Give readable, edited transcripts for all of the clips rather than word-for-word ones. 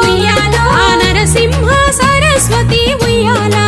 ఉయ్యాలో ఆ నరసింహ సరస్వతి ఉయ్యాలా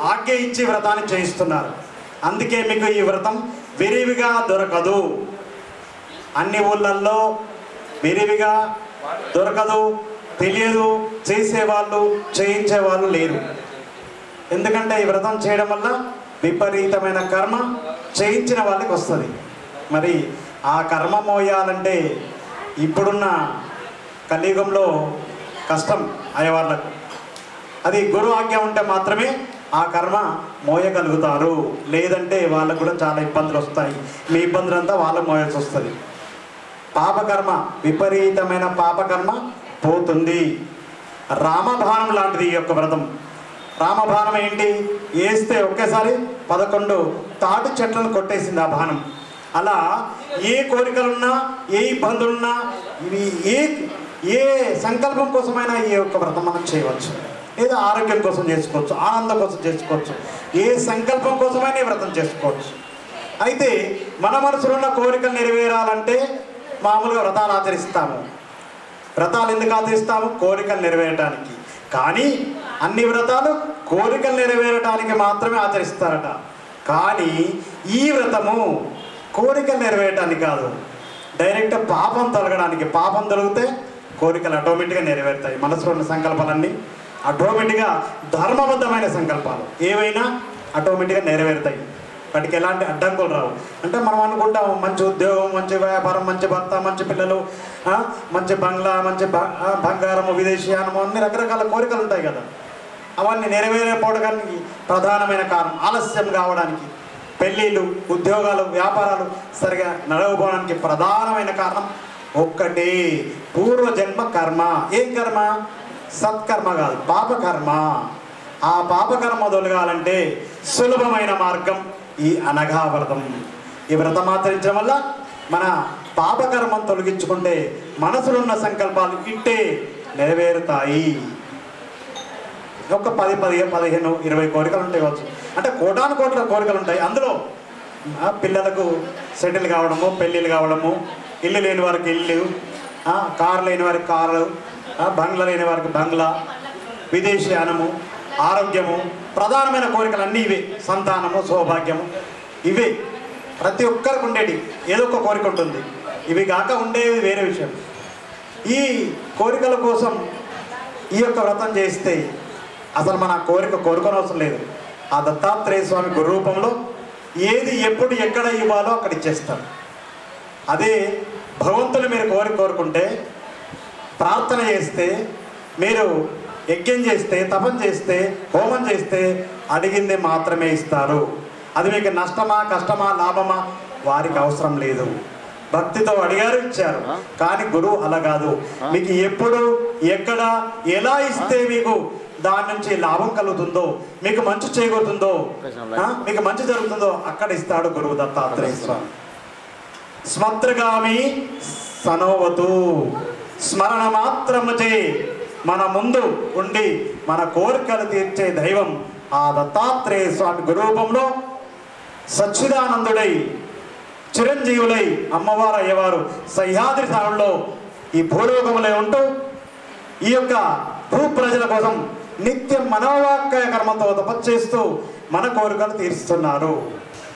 ఆజ్ఞ ఇచ్చి వ్రతాన్ని చేయిస్తున్నారు. అందుకే మీకు ఈ వ్రతం విరివిగా దొరకదు. అన్ని ఊళ్ళల్లో విరివిగా దొరకదు, తెలియదు, చేసేవాళ్ళు చేయించేవాళ్ళు లేరు. ఎందుకంటే ఈ వ్రతం చేయడం వల్ల విపరీతమైన కర్మ చేయించిన వాళ్ళకి వస్తుంది. మరి ఆ కర్మ మోయాలంటే ఇప్పుడున్న కలియుగంలో కష్టం అయ్యేవాళ్ళకు. అది గురు ఆజ్ఞ ఉంటే మాత్రమే ఆ కర్మ మోయగలుగుతారు. లేదంటే వాళ్ళకు కూడా చాలా ఇబ్బందులు వస్తాయి. మీ ఇబ్బందులంతా వాళ్ళు మోయాల్సి వస్తుంది. పాపకర్మ, విపరీతమైన పాపకర్మ పోతుంది. రామబాణం లాంటిది ఈ యొక్క వ్రతం. రామబాణం ఏంటి? వేస్తే ఒకేసారి 11 తాటి చెట్లను కొట్టేసింది ఆ బాణం. అలా ఏ కోరికలున్నా, ఏ ఇబ్బందులున్నా, ఇవి ఏ సంకల్పం కోసమైనా ఈ యొక్క వ్రతం మనం చేయవచ్చు. లేదా ఆరోగ్యం కోసం చేసుకోవచ్చు, ఆనందం కోసం చేసుకోవచ్చు, ఏ సంకల్పం కోసమైనా ఈ వ్రతం చేసుకోవచ్చు. అయితే మన మనసులో ఉన్న కోరికలు నెరవేరాలంటే మామూలుగా వ్రతాలు ఆచరిస్తాము. వ్రతాలు ఎందుకు ఆచరిస్తాము? కోరికలు నెరవేరడానికి. కానీ అన్ని వ్రతాలు కోరికలు నెరవేరడానికి మాత్రమే ఆచరిస్తారట. కానీ ఈ వ్రతము కోరికలు నెరవేరడానికి కాదు, డైరెక్ట్ పాపం తొలగడానికి. పాపం తొలగితే కోరికలు ఆటోమేటిక్గా నెరవేరుతాయి. మనసులో ఉన్న సంకల్పాలన్నీ ఆటోమేటిక్గా ధర్మబద్ధమైన సంకల్పాలు ఏవైనా ఆటోమేటిక్గా నెరవేరుతాయి. వాటికి ఎలాంటి అడ్డంకులు రావు. అంటే మనం అనుకుంటాం మంచి ఉద్యోగం, మంచి వ్యాపారం, మంచి భర్త, మంచి పిల్లలు, మంచి బంగ్లా, మంచి బంగారము, విదేశీయానము, అన్ని రకరకాల కోరికలు ఉంటాయి కదా. అవన్నీ నెరవేరకపోవడానికి ప్రధానమైన కారణం ఆలస్యం కావడానికి, పెళ్ళిళ్ళు, ఉద్యోగాలు, వ్యాపారాలు సరిగా నడవకపోవడానికి ప్రధానమైన కారణం ఒక్కటే, పూర్వజన్మ కర్మ. ఏం కర్మ? సత్కర్మ కాదు, పాపకర్మ. ఆ పాపకర్మ తొలగాలంటే సులభమైన మార్గం ఈ అనఘా వ్రతం. ఈ వ్రతం ఆచరించడం వల్ల మన పాపకర్మం తొలగించుకుంటే మనసులో ఉన్న సంకల్పాలు ఇట్టే నెరవేరుతాయి. ఒక 10, 15, 20 కోరికలు ఉంటాయి కావచ్చు. అంటే కోటాను కోట్ల కోరికలు ఉంటాయి. అందులో పిల్లలకు సెటిల్ కావడము, పెళ్ళిళ్ళు కావడము, ఇల్లు లేని వారికి ఇల్లు, కారు లేని వారికి కారు, బంగ్లా లేని వారికి బంగ్లా, విదేశీయానము, ఆరోగ్యము, ప్రధానమైన కోరికలు అన్నీ ఇవే. సంతానము, సౌభాగ్యము, ఇవే ప్రతి ఒక్కరికి ఉండేది. ఏదో ఒక కోరిక ఉంటుంది. ఇవి కాక ఉండేవి వేరే విషయం. ఈ కోరికల కోసం ఈ యొక్క వ్రతం చేస్తే అసలు మన కోరుకోనవసరం లేదు. ఆ దత్తాత్రేయ స్వామి గురు రూపంలో ఏది ఎప్పుడు ఎక్కడ ఇవ్వాలో అక్కడ ఇచ్చేస్తారు. అదే భగవంతుని మీరు కోరుకుంటే, ప్రార్థన చేస్తే, మీరు యజ్ఞం చేస్తే, తపం చేస్తే, హోమం చేస్తే అడిగింది మాత్రమే ఇస్తారు. అది మీకు నష్టమా, కష్టమా, లాభమా వారికి అవసరం లేదు. భక్తితో అడిగారు, ఇచ్చారు. కానీ గురువు అలా కాదు. మీకు ఎప్పుడు ఎక్కడ ఎలా ఇస్తే మీకు దాని నుంచి లాభం కలుగుతుందో, మీకు మంచి చేయగలుగుతుందో, మీకు మంచి జరుగుతుందో అక్కడ ఇస్తాడు గురువు దత్తాత్రేయ స్వామి. స్మత్రగామి సనోవతు, స్మరణ మాత్రముచే మన ముందు ఉండి మన కోరికలు తీర్చే దైవం ఆ దత్తాత్రేయ స్వామి గురూపంలో సచ్చిదానందుడై చిరంజీవులై అమ్మవారు అయ్యవారు సహ్యాద్రి స్థానంలో ఈ భూలోకములే ఉంటూ ఈ యొక్క భూ ప్రజల కోసం నిత్యం మనోవాక్య కర్మతో తపస్సు చేస్తూ మన కోరికలు తీరుస్తున్నారు.